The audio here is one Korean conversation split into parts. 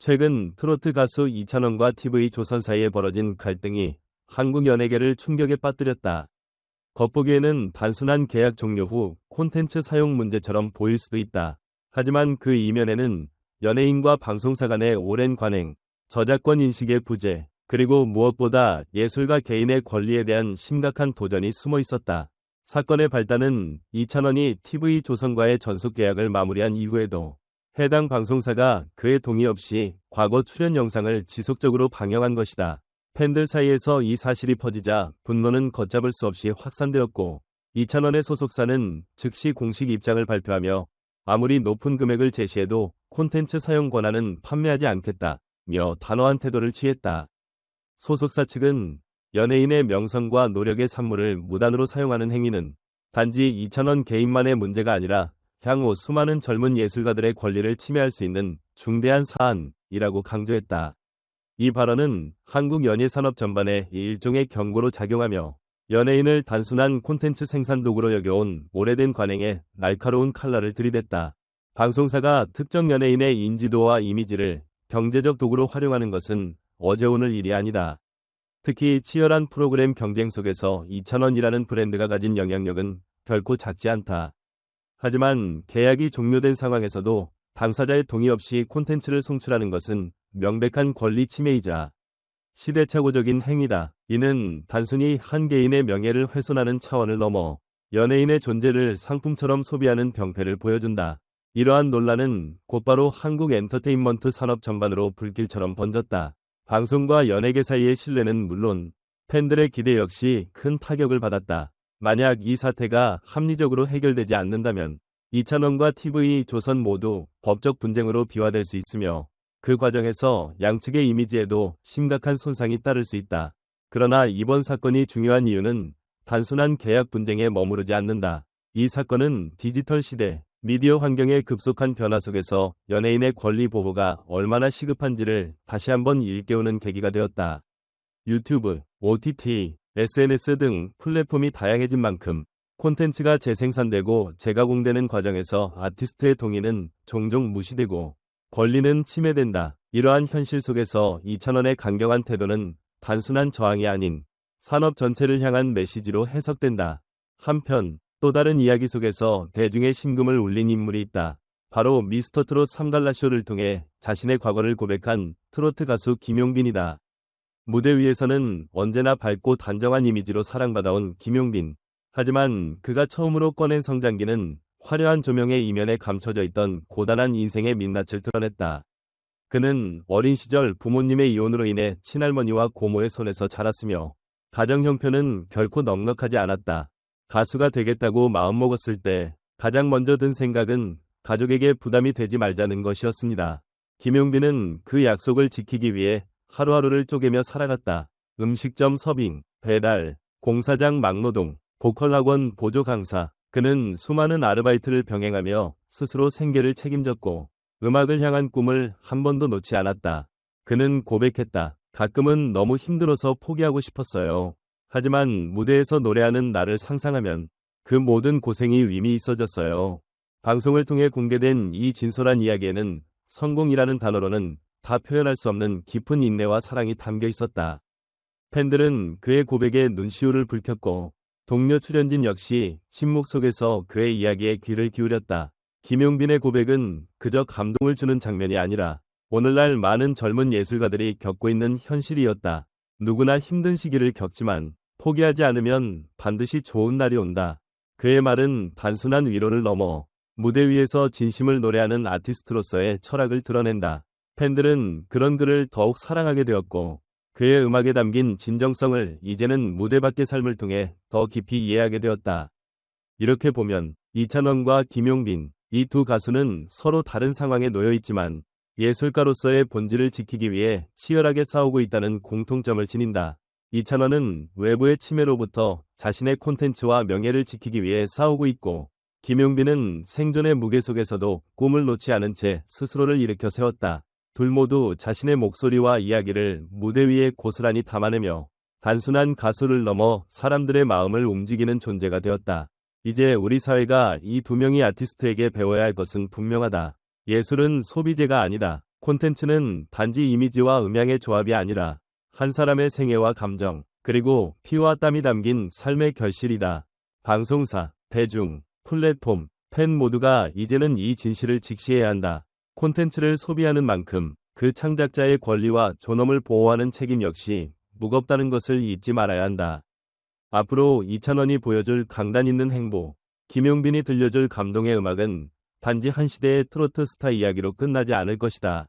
최근 트로트 가수 이찬원과 TV조선 사이에 벌어진 갈등이 한국 연예계를 충격에 빠뜨렸다. 겉보기에는 단순한 계약 종료 후 콘텐츠 사용 문제처럼 보일 수도 있다. 하지만 그 이면에는 연예인과 방송사 간의 오랜 관행, 저작권 인식의 부재, 그리고 무엇보다 예술가 개인의 권리에 대한 심각한 도전이 숨어 있었다. 사건의 발단은 이찬원이 TV조선과의 전속 계약을 마무리한 이후에도 해당 방송사가 그의 동의 없이 과거 출연 영상을 지속적으로 방영한 것이다. 팬들 사이에서 이 사실이 퍼지자 분노는 걷잡을 수 없이 확산되었고, 이찬원의 소속사는 즉시 공식 입장을 발표하며 아무리 높은 금액을 제시해도 콘텐츠 사용 권한은 판매하지 않겠다며 단호한 태도를 취했다. 소속사 측은 연예인의 명성과 노력의 산물을 무단으로 사용하는 행위는 단지 이찬원 개인만의 문제가 아니라 향후 수많은 젊은 예술가들의 권리를 침해할 수 있는 중대한 사안이라고 강조했다. 이 발언은 한국 연예산업 전반에 일종의 경고로 작용하며 연예인을 단순한 콘텐츠 생산 도구로 여겨온 오래된 관행에 날카로운 칼날을 들이댔다. 방송사가 특정 연예인의 인지도와 이미지를 경제적 도구로 활용하는 것은 어제 오늘 일이 아니다. 특히 치열한 프로그램 경쟁 속에서 이찬원이라는 브랜드가 가진 영향력은 결코 작지 않다. 하지만 계약이 종료된 상황에서도 당사자의 동의 없이 콘텐츠를 송출하는 것은 명백한 권리 침해이자 시대착오적인 행위다. 이는 단순히 한 개인의 명예를 훼손하는 차원을 넘어 연예인의 존재를 상품처럼 소비하는 병폐를 보여준다. 이러한 논란은 곧바로 한국 엔터테인먼트 산업 전반으로 불길처럼 번졌다. 방송과 연예계 사이의 신뢰는 물론 팬들의 기대 역시 큰 타격을 받았다. 만약 이 사태가 합리적으로 해결되지 않는다면 이찬원과 TV조선 모두 법적 분쟁으로 비화될 수 있으며 그 과정에서 양측의 이미지에도 심각한 손상이 따를 수 있다. 그러나 이번 사건이 중요한 이유는 단순한 계약 분쟁에 머무르지 않는다. 이 사건은 디지털 시대, 미디어 환경의 급속한 변화 속에서 연예인의 권리 보호가 얼마나 시급한지를 다시 한번 일깨우는 계기가 되었다. 유튜브, OTT, SNS 등 플랫폼이 다양해진 만큼 콘텐츠가 재생산되고 재가공되는 과정에서 아티스트의 동의는 종종 무시되고 권리는 침해된다. 이러한 현실 속에서 이찬원의 강경한 태도는 단순한 저항이 아닌 산업 전체를 향한 메시지로 해석된다. 한편 또 다른 이야기 속에서 대중의 심금을 울린 인물이 있다. 바로 미스터트롯 3갈라쇼를 통해 자신의 과거를 고백한 트로트 가수 김용빈이다. 무대 위에서는 언제나 밝고 단정한 이미지로 사랑받아온 김용빈. 하지만 그가 처음으로 꺼낸 성장기는 화려한 조명의 이면에 감춰져 있던 고단한 인생의 민낯을 드러냈다. 그는 어린 시절 부모님의 이혼으로 인해 친할머니와 고모의 손에서 자랐으며 가정 형편은 결코 넉넉하지 않았다. 가수가 되겠다고 마음먹었을 때 가장 먼저 든 생각은 가족에게 부담이 되지 말자는 것이었습니다. 김용빈은 그 약속을 지키기 위해 하루하루를 쪼개며 살아갔다. 음식점 서빙, 배달, 공사장 막노동, 보컬학원 보조 강사. 그는 수많은 아르바이트를 병행하며 스스로 생계를 책임졌고 음악을 향한 꿈을 한 번도 놓지 않았다. 그는 고백했다. 가끔은 너무 힘들어서 포기하고 싶었어요. 하지만 무대에서 노래하는 나를 상상하면 그 모든 고생이 의미 있어졌어요. 방송을 통해 공개된 이 진솔한 이야기에는 성공이라는 단어로는 다 표현할 수 없는 깊은 인내와 사랑이 담겨 있었다. 팬들은 그의 고백에 눈시울을 붉혔고 동료 출연진 역시 침묵 속에서 그의 이야기에 귀를 기울였다. 김용빈의 고백은 그저 감동을 주는 장면이 아니라 오늘날 많은 젊은 예술가들이 겪고 있는 현실이었다. 누구나 힘든 시기를 겪지만 포기하지 않으면 반드시 좋은 날이 온다. 그의 말은 단순한 위로를 넘어 무대 위에서 진심을 노래하는 아티스트로서의 철학을 드러낸다. 팬들은 그런 그를 더욱 사랑하게 되었고 그의 음악에 담긴 진정성을 이제는 무대 밖의 삶을 통해 더 깊이 이해하게 되었다. 이렇게 보면 이찬원과 김용빈, 이 두 가수는 서로 다른 상황에 놓여 있지만 예술가로서의 본질을 지키기 위해 치열하게 싸우고 있다는 공통점을 지닌다. 이찬원은 외부의 침해로부터 자신의 콘텐츠와 명예를 지키기 위해 싸우고 있고 김용빈은 생존의 무게 속에서도 꿈을 놓지 않은 채 스스로를 일으켜 세웠다. 둘 모두 자신의 목소리와 이야기를 무대 위에 고스란히 담아내며 단순한 가수를 넘어 사람들의 마음을 움직이는 존재가 되었다. 이제 우리 사회가 이 두 명의 아티스트에게 배워야 할 것은 분명하다. 예술은 소비재가 아니다. 콘텐츠는 단지 이미지와 음향의 조합이 아니라 한 사람의 생애와 감정, 그리고 피와 땀이 담긴 삶의 결실이다. 방송사, 대중, 플랫폼, 팬 모두가 이제는 이 진실을 직시해야 한다. 콘텐츠를 소비하는 만큼 그 창작자의 권리와 존엄을 보호하는 책임 역시 무겁다는 것을 잊지 말아야 한다. 앞으로 이찬원이 보여줄 강단 있는 행보, 김용빈이 들려줄 감동의 음악은 단지 한 시대의 트로트 스타 이야기로 끝나지 않을 것이다.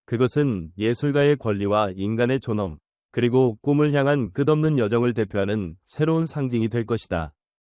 그것은 예술가의 권리와 인간의 존엄, 그리고 꿈을 향한 끝없는 여정을 대표하는 새로운 상징이 될 것이다.